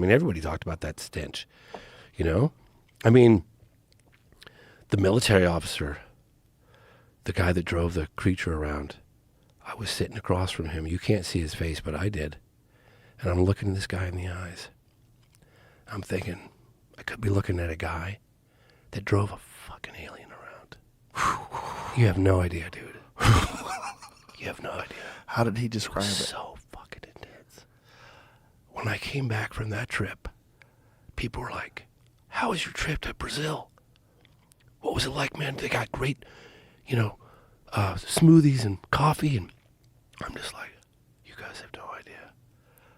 I mean, everybody talked about that stench, you know? I mean, the military officer, the guy that drove the creature around, I was sitting across from him. You can't see his face, but I did. And I'm looking this guy in the eyes. I'm thinking, I could be looking at a guy that drove a fucking alien around. You have no idea, dude. You have no idea. How did he describe it? So fucking intense. When I came back from that trip, people were like, how was your trip to Brazil? What was it like, man? They got great, smoothies and coffee. And I'm just like, you guys have no idea.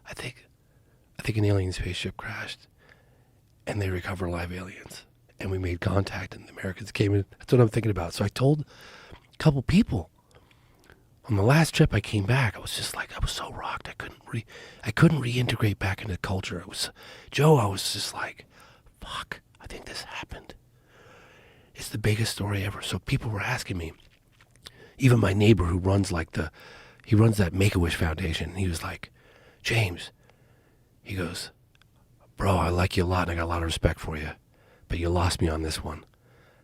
I think an alien spaceship crashed and they recover live aliens. And we made contact and the Americans came in. That's what I'm thinking about. So I told a couple people. On the last trip I came back, I was just like, I was so rocked. I couldn't reintegrate back into culture. I was just like, fuck, I think this happened. It's the biggest story ever. So people were asking me, even my neighbor who runs that Make-A-Wish Foundation, he was like, James, he goes, bro, I like you a lot and I got a lot of respect for you, but you lost me on this one.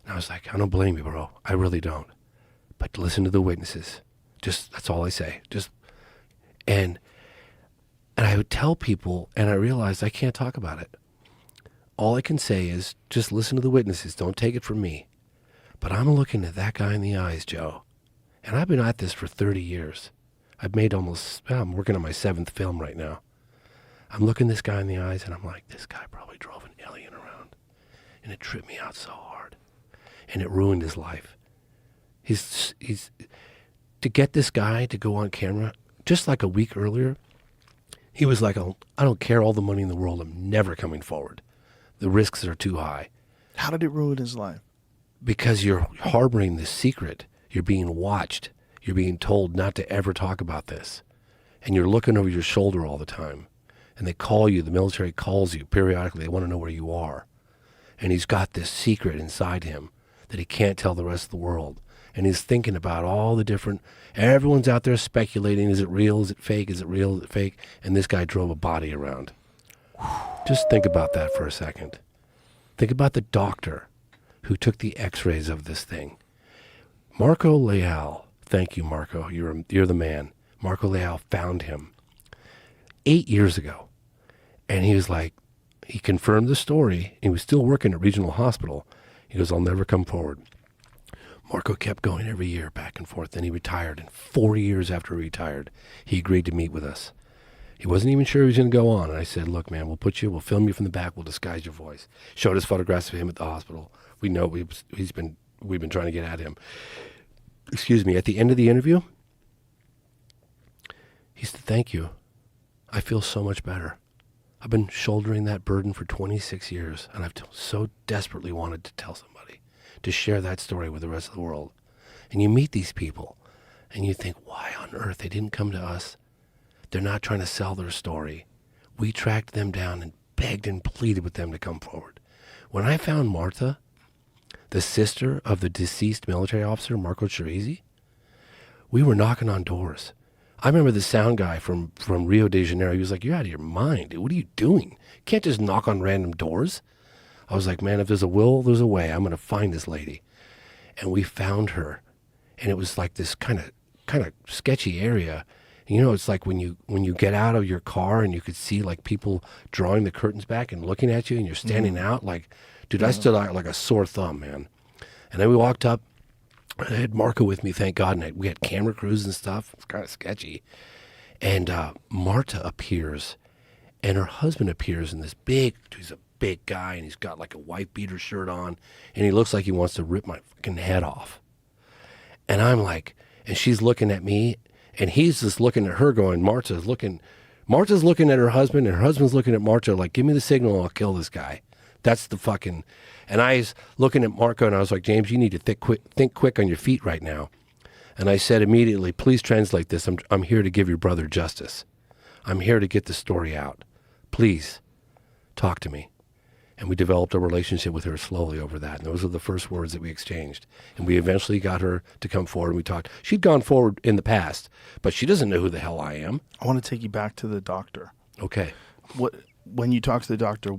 And I was like, I don't blame you, bro. I really don't. But listen to the witnesses. Just, that's all I say. And I would tell people, and I realized I can't talk about it. All I can say is just listen to the witnesses. Don't take it from me. But I'm looking at that guy in the eyes, Joe. And I've been at this for 30 years. I'm working on my 7th film right now. I'm looking this guy in the eyes and I'm like, this guy probably drove an alien around. And it tripped me out so hard. And it ruined his life. He's to get this guy to go on camera, just like a week earlier, he was like, I don't care all the money in the world. I'm never coming forward. The risks are too high. How did it ruin his life? Because you're harboring this secret. You're being watched. You're being told not to ever talk about this. And you're looking over your shoulder all the time. And they call you, the military calls you periodically. They want to know where you are. And he's got this secret inside him that he can't tell the rest of the world. And he's thinking about all the different, everyone's out there speculating, is it real, is it fake, is it real, is it fake? And this guy drove a body around. Just think about that for a second. Think about the doctor who took the x-rays of this thing. Marco Leal, thank you, Marco, you're the man. Marco Leal found him 8 years ago. And he was like, he confirmed the story. He was still working at Regional Hospital. He goes, I'll never come forward. Marco kept going every year back and forth. Then he retired. And 4 years after he retired, he agreed to meet with us. He wasn't even sure he was going to go on. And I said, look, man, we'll film you from the back. We'll disguise your voice. Showed us photographs of him at the hospital. We know we've been trying to get at him. Excuse me. At the end of the interview, he said, thank you. I feel so much better. I've been shouldering that burden for 26 years, and I've so desperately wanted to tell somebody, to share that story with the rest of the world. And you meet these people, and you think, why on earth they didn't come to us? They're not trying to sell their story. We tracked them down and begged and pleaded with them to come forward. When I found Martha, the sister of the deceased military officer, Marco Chirizi, we were knocking on doors. I remember the sound guy from Rio de Janeiro. He was like, you're out of your mind, dude. What are you doing? You can't just knock on random doors. I was like, man, if there's a will, there's a way. I'm going to find this lady. And we found her. And it was like this kind of sketchy area. You know, it's like when you get out of your car and you could see like people drawing the curtains back and looking at you and you're standing out like, dude, I stood out like a sore thumb, man. And then we walked up. I had Marco with me, thank God, and we had camera crews and stuff. It's kind of sketchy. And Marta appears, and her husband appears in this he's a big guy, and he's got like a white beater shirt on, and he looks like he wants to rip my fucking head off. And I'm like, and she's looking at me, and he's just looking at her going, Marta's looking at her husband, and her husband's looking at Marta like, give me the signal, I'll kill this guy. That's the fucking... And I was looking at Marco, and I was like, James, you need to think quick on your feet right now. And I said immediately, please translate this. I'm here to give your brother justice. I'm here to get the story out. Please, talk to me. And we developed a relationship with her slowly over that. And those were the first words that we exchanged. And we eventually got her to come forward, and we talked. She'd gone forward in the past, but she doesn't know who the hell I am. I want to take you back to the doctor. Okay. when you talk to the doctor,